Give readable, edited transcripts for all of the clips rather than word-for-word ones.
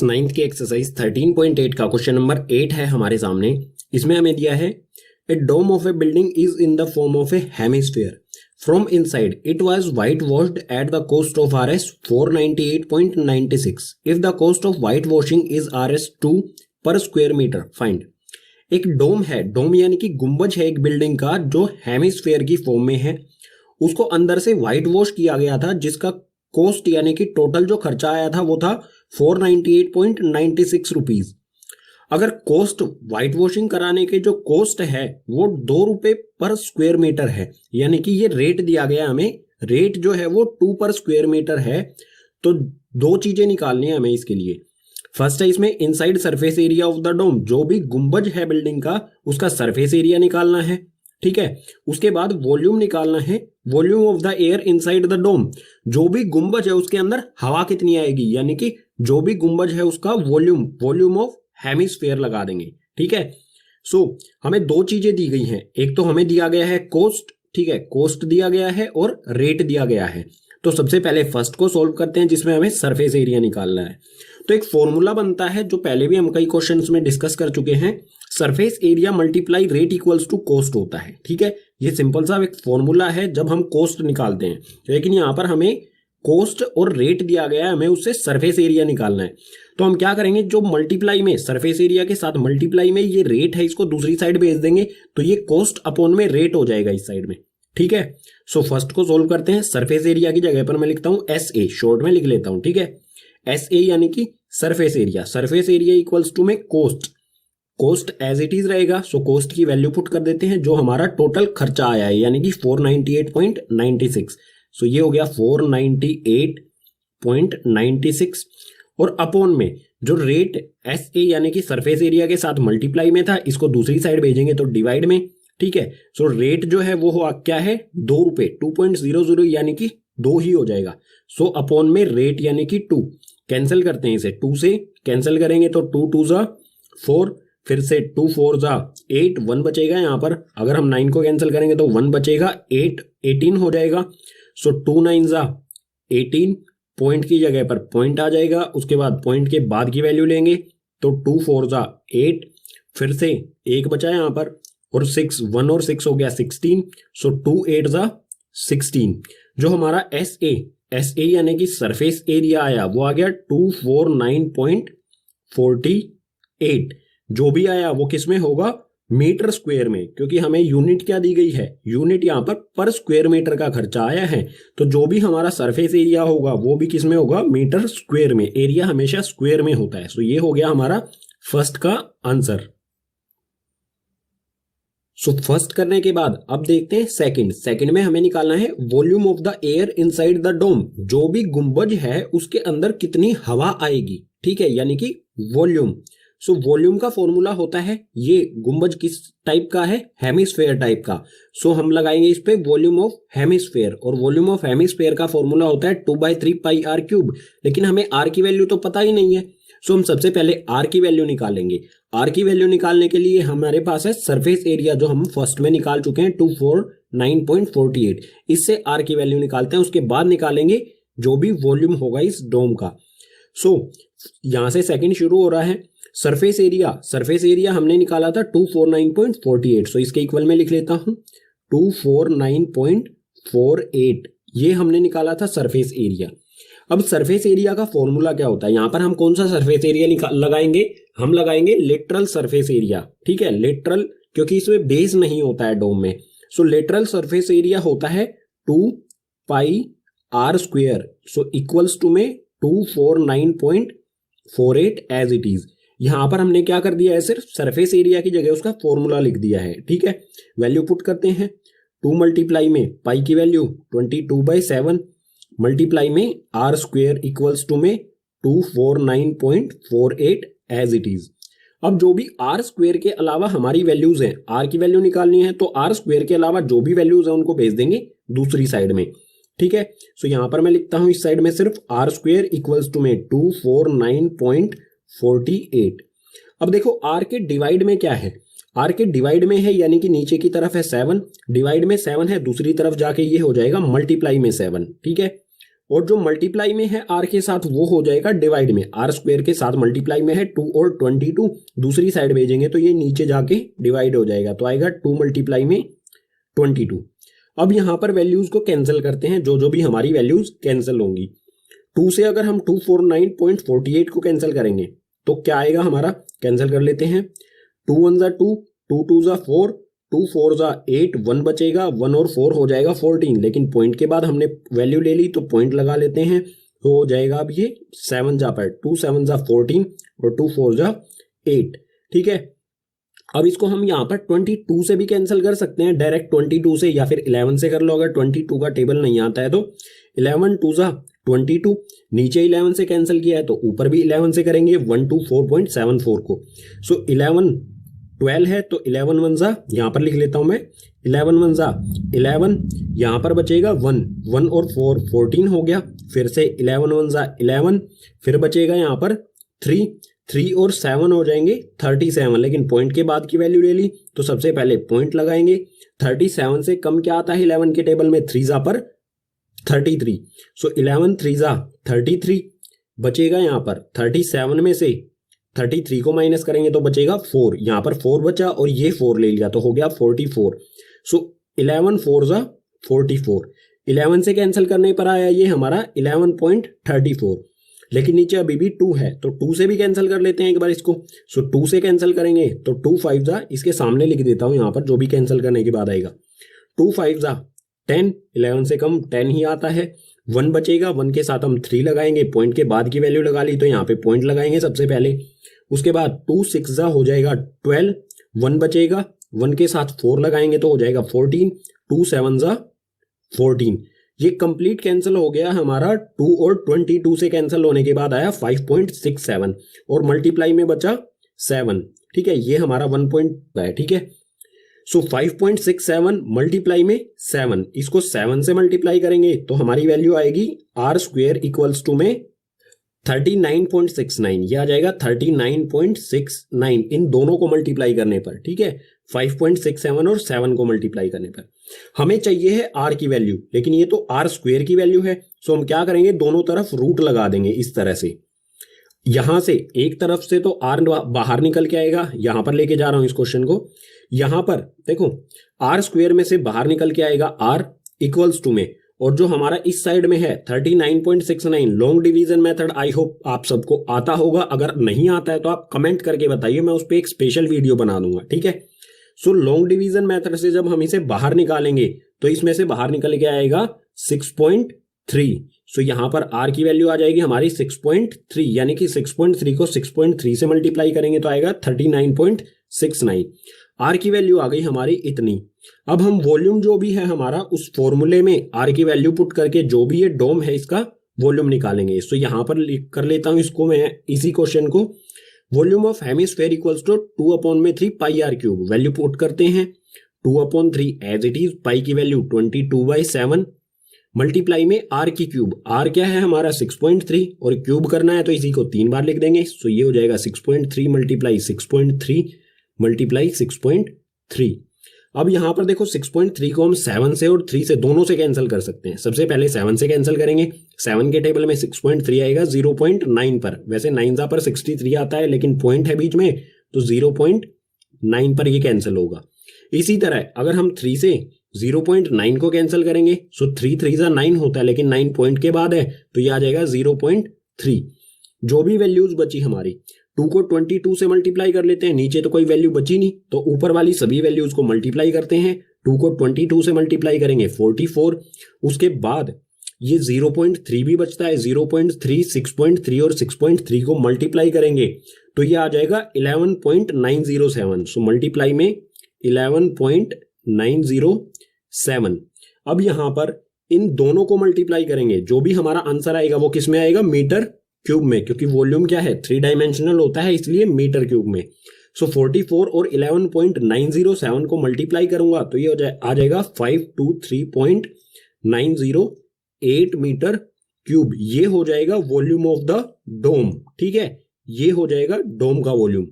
Class 9th की exercise 13.8 का question number 8 है हमारे सामने। इसमें हमें दिया है a dome of a building is in the form of a hemisphere from inside it was whitewashed at the cost of Rs 498.96 if the cost of whitewashing is Rs 2 पर square metre find. एक डोम है, डोम यानी कि गुंबज है एक building का जो हेमिस्फीयर की फॉर्म में है। उसको अंदर से व्हाइट वॉश किया गया था जिसका कॉस्ट यानी कि टोटल जो खर्चा आया था वो था 498.96 रुपीज। अगर कॉस्ट व्हाइट वॉशिंग कराने के जो कॉस्ट है वो 2 रुपए पर स्क्वायर मीटर है, यानी कि ये रेट दिया गया हमें, रेट जो है वो 2 पर स्क्वायर मीटर है। तो दो चीजें निकालनी है हमें इसके लिए। फर्स्ट है इसमें inside surface area of the dome, जो भी गुंबज है बिल्डिंग का उसका सरफेस एरिया निकालना है, ठीक है। उसके बाद वॉल्यूम निकालना है, volume of the air inside the dome, जो भी गुंबज है उसके अंदर हवा कितनी आएगी, यानी कि जो भी गुंबज है उसका वॉल्यूम, वॉल्यूम ऑफ हेमिस्फीयर लगा देंगे, ठीक है। सो हमें दो चीजें दी गई हैं, एक तो हमें दिया गया है कॉस्ट, ठीक है, कॉस्ट दिया गया है और रेट दिया गया है। तो सबसे पहले फर्स्ट को सॉल्व करते हैं जिसमें हमें सरफेस एरिया निकालना है। तो एक फॉर्मूला बनता है जो पहले भी हम कई क्वेश्चंस में डिस्कस कर चुके हैं, surface area multiply rate equals to cost होता है, ठीक है। ये सिंपल सा एक फॉर्मूला है जब हम कॉस्ट निकालते हैं, लेकिन यहाँ पर हमें कॉस्ट और रेट दिया गया है, हमें उससे सरफेस एरिया निकालना है। तो हम क्या करेंगे, जो मल्टीप्लाई में सरफेस एरिया के साथ मल्टीप्लाई में ये रेट है इसको दूसरी साइड भेज देंगे तो ये कॉस्ट अपॉन में रेट हो जाएगा इस साइड में, ठीक है। सो फर्स्ट को सोल्व करते हैं। सरफेस एरिया की जगह पर मैं लिखता हूं SA, शॉर्ट में लिख लेता हूं, ठीक है। SA यानी कि surface area, surface area equals to में cost, cost as it is रहेगा। सो कोस्ट की वैल्यू पुट कर देते हैं जो हमारा टोटल खर्चा आया है, यानी कि 498.96। सो ये हो गया 498.96 और अपॉन में जो रेट SA यानी कि सरफेस एरिया के साथ मल्टीप्लाई में था इसको दूसरी साइड भेजेंगे तो डिवाइड में, ठीक है। सो रेट जो है वो हुआ क्या है 2 रुपए, 2.00 यानी कि 2 ही हो जाएगा। सो अपॉन में रेट यानी कि 2, कैंसिल करते हैं इसे, 2 से कैंसिल करेंगे तो 2 2 जा 4, फिर से 2 4 जा 8, 1 बचेगा यहाँ पर। अगर हम 9 को कैंसिल करेंगे तो 1 बचेगा, 8 18 हो जाएगा। सो 2 9 जा 18, पॉइंट की जगह पर पॉइंट आ जाएगा, उसके बाद पॉइंट के बाद की वैल्यू लेंगे तो 2 4 जा 8, फिर से 1 बचा यहाँ पर और 6, 1 और 6 हो गया 16। सो 2 8 जा 16। जो हमारा SA यानी कि सरफेस एरिया आया वो आ गया 249.48। जो भी आया वो किस में होगा, मीटर स्क्वायर में, क्योंकि हमें यूनिट क्या दी गई है, यूनिट यहाँ पर स्क्वायर मीटर का खर्चा आया है। तो जो भी हमारा सरफेस एरिया होगा वो भी किस में होगा, मीटर स्क्वायर में। एरिया हमेशा स्क्वायर में होता है। सो ये हो गया हमारा फर्स्ट का आंसर। सो फर्स्ट करने के बाद अब देखते हैं सेकंड। सेकंड में हमें निकालना है volume of the air inside the dome, जो भी गुंबज है उसके अंदर कितनी हवा आएगी, ठीक है, यानी कि वॉल्यूम। सो वॉल्यूम का फॉर्मूला होता है, ये गुंबज किस टाइप का है, हेमिस्फेयर टाइप का। सो हम लगाएंगे इस पे वॉल्यूम ऑफ हेमिस्फेयर, और वॉल्यूम ऑफ हेमिस्फेयर का फॉर्मूला होता है 2/3 पाई r क्यूब। लेकिन हमें r की वैल्यू तो पता ही नहीं है, सो हम सबसे पहले r की वैल्यू निकालेंगे। r की वैल्यू निकालने के लिए हमारे पास है सरफेस एरिया जो हम फर्स्ट में निकाल चुके हैं 249.48। इससे r की वैल्यू निकालते हैं, उसके बाद निकालेंगे जो भी वॉल्यूम होगा इस डोम का। सो यहां से सेकंड शुरू हो रहा है। सरफेस एरिया, सरफेस एरिया हमने निकाला था 249.48। सो इसके इक्वल में लिख लेता हूं 249.48, ये हमने निकाला था सरफेस एरिया। अब सरफेस एरिया का फॉर्मूला क्या होता है, यहां पर हम कौन सा सरफेस एरिया लगाएंगे, हम लगाएंगे लेटरल सरफेस एरिया, ठीक है, लेटरल, क्योंकि इसमें बेस नहीं होता है डोम में। सो लेटरल सरफेस एरिया होता है 2 pi r square, so equals to में 249.48 एज इट इज। यहां पर हमने क्या कर दिया है, सिर्फ सरफेस एरिया की जगह उसका फॉर्मूला लिख दिया है, ठीक है। वैल्यू पुट करते हैं, 2 मल्टीप्लाई में पाई की वैल्यू 22/7 मल्टीप्लाई में r स्क्वायर इक्वल्स टू में 249.48 एज इट इज। अब जो भी r स्क्वायर के अलावा हमारी वैल्यूज हैं, r की वैल्यू निकालनी है तो r स्क्वायर के अलावा जो भी वैल्यूज हैं उनको भेज देंगे दूसरी साइड में, ठीक है। सो यहां पर मैं लिखता हूं इस साइड में सिर्फ r स्क्वायर इक्वल्स टू में 249.48। अब देखो r के डिवाइड में क्या है, r के डिवाइड में है यानी कि नीचे की तरफ है 7, डिवाइड में 7 है, दूसरी तरफ जाके ये हो जाएगा मल्टीप्लाई में 7, ठीक है। और जो मल्टीप्लाई में है आर के साथ वो हो जाएगा डिवाइड में, आर स्क्वायर के साथ मल्टीप्लाई में है 2 और 22 दूसरी साइड भेजेंगे तो ये नीचे जाके डिवाइड हो जाएगा, तो आएगा 2 मल्टीप्लाई में 22। अब यहाँ पर वैल्यूज को कैंसिल करते हैं, जो जो भी हमारी वैल्यूज कैंसिल होंगी। 2 से अगर हम 249.48 को कैंसिल करेंगे तो क्या आएगा हमारा, कैंसिल कर लेते हैं। 2 1 ज़ा 2, 2 2 ज़ा 4, 2 4 ज़ा 8, 1 बचेगा, 1 और 4 हो जाएगा 14, लेकिन पॉइंट के बाद हमने वैल्यू ले ली तो पॉइंट लगा लेते हैं, तो हो जाएगा अब ये 7 जा पर 2 7 ज़ा 14 और 2 4 ज़ा 8। ठीक है, अब इसको हम यहाँ पर 22 से भी कैंसिल कर सकते हैं, डायरेक्ट 22 से, या फिर 11 से कर लो अगर 22 का टेबल नहीं आता है तो। 11 2 ज़ा 22, नीचे 11 से कैंसिल किया है तो ऊपर भी 11 से करेंगे 124.74 को। सो 11 12 है तो 11 1 ज़ा, यहाँ पर लिख लेता हूँ मैं, 11 1 ज़ा 11, यहाँ पर बचेगा 1, 1 और 4 14 हो गया, फिर से 11 1 ज़ा 11, फिर बचेगा यहाँ पर 3, 3 और 7 हो जाएंगे 37, लेकिन पॉइंट के बाद की वैल्यू ले ली तो सबसे पहले पॉइंट लगाएंगे। 37 से कम क्या आता है 11 के टेबल में, 3 ज़ा पर 33, सो 11 3 ज़ा 33, बचेगा यहाँ पर 37 में से 33 को माइनस करेंगे तो बचेगा 4, यहाँ पर 4 बचा और ये 4 ले लिया तो हो गया 44। सो 11 4 ज़ा 44, 11 से कैंसिल करने पर आया ये हमारा 11.34, लेकिन नीचे अभी भी 2 है तो 2 से भी कैंसिल कर लेते हैं एक बार इसको। सो 2 से कैंसिल करेंगे तो 2 5 ज़ा, इसके सामने लिख देता हूँ यहाँ पर जो भी कैंसिल करने के बाद आएगा, 2 5 ज़ा 10, 11 से कम 10 ही आता है, 1 बचेगा, 1 के साथ हम 3 लगाएंगे, पॉइंट के बाद की वैल्यू लगा ली तो यहाँ पे पॉइंट लगाएंगे सबसे पहले। उसके बाद 2 6 ज़ा हो जाएगा 12, 1 बचेगा, 1 के साथ 4 लगाएंगे तो हो जाएगा 14, 2 7 ज़ा 14। ये कंप्लीट कैंसिल हो गया हमारा, 2 और 22 से कैंसिल होने के बाद आया 5.67 और मल्टीप्लाई में बचा 7। ठीक है, ये हमारा 1 पॉइंट है। ठीक है, सो 5.67 मल्टीप्लाई में 7, इसको 7 से मल्टीप्लाई करेंगे तो हमारी वैल्यू आएगी आर स्क्वेयर इक्वल्स टू में 39.69, ये आ जाएगा 39.69 इन दोनों को मल्टीप्लाई करने पर। ठीक है, 5.67 और 7 को मल्टीप्लाई करने पर हमें चाहिए है आर की वैल्यू, लेकिन ये तो आर स्क्वेयर की वैल्यू है, सो हम क्या करेंगे, दोनों तरफ रूट लगा देंगे इस तरह से। यहां से एक तरफ से तो आर बाहर निकल के आएगा, यहां पर लेके जा रहा हूं इस क्वेश्चन को, यहां पर देखो आर स्क्वेयर में से बाहर निकल के आएगा आर इक्वल्स टू में, और जो हमारा इस साइड में है 39.69 long division method, I hope आप सबको आता होगा, अगर नहीं आता है तो आप कमेंट करके बताइए, मैं उस पर एक स्पेशल वीडियो बना दूंगा। ठीक है, सो लॉन्ग डिवीजन मेथड से जब हम इसे बाहर निकालेंगे तो इसमें से बाहर निकल के आएगा 6.3, सो यहां पर आर की वैल्यू आ जाएगी हमारी 6.3, यानी कि 6.3 को 6.3 से मल्टीप्लाई करेंगे तो आएगा 39.69। आर की वैल्यू आ गई हमारी इतनी। अब हम वॉल्यूम जो भी है हमारा उस फॉर्मूले में आर की वैल्यू पुट करके जो भी ये डोम है इसका वॉल्यूम निकालेंगे। सो यहां पर कर लेता हूं इसको मैं, इसी क्वेश्चन को, volume of hemisphere equals to 2/3 pi r cube, value put करते हैं 2/3 एज इट इज, पाई की वैल्यू 22/7, मल्टीप्लाई में आर की क्यूब, आर क्या है हमारा 6.3 और क्यूब करना है तो इसी को 3 बार लिख देंगे, सो ये हो जाएगा 6.3 मल्टीप्लाई 6.3 मल्टीप्लाई 6.3। अब यहां पर देखो 6.3 को हम 7 से और 3 से दोनों से कैंसिल कर सकते हैं। सबसे पहले 7 से कैंसिल करेंगे, 7 के टेबल में 6.3 आएगा 0.9 पर, वैसे 9 पर 63 आता है लेकिन पॉइंट है बीच में तो 0.9 पर ये कैंसिल होगा। इसी तरह अगर हम 3 से 0.9 को कैंसिल करेंगे, सो 3 3 ज़ा 9 होता है लेकिन 9 पॉइंट के बाद है तो ये आ जाएगा 0.3। जो भी वैल्यूज बची हमारी, 2 को 22 से मल्टीप्लाई कर लेते हैं, नीचे तो कोई वैल्यू बची नहीं तो ऊपर वाली सभी वैल्यूज को मल्टीप्लाई करते हैं। 2 को 22 से मल्टीप्लाई करेंगे 44, उसके बाद ये 0.3 भी बचता है, 0.3 6.3 और 6.3 को मल्टीप्लाई करेंगे तो ये आ जाएगा 11.907, सो मल्टीप्लाई में 11.907। अब यहां पर इन दोनों को मल्टीप्लाई करेंगे, जो भी हमारा आंसर आएगा वो किस में आएगा, मीटर क्यूब में, क्योंकि वॉल्यूम क्या है 3 डायमेंशनल होता है इसलिए मीटर क्यूब में। सो 44 और 11.907 को मल्टीप्लाई करूंगा तो ये आ जाएगा 523.908 मीटर क्यूब, ये हो जाएगा वॉल्यूम ऑफ द डोम। ठीक है, ये हो जाएगा डोम का वॉल्यूम।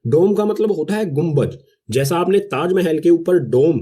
डोम का मतलब होता है गुंबज, जैसा आपने ताजमहल के ऊपर डोम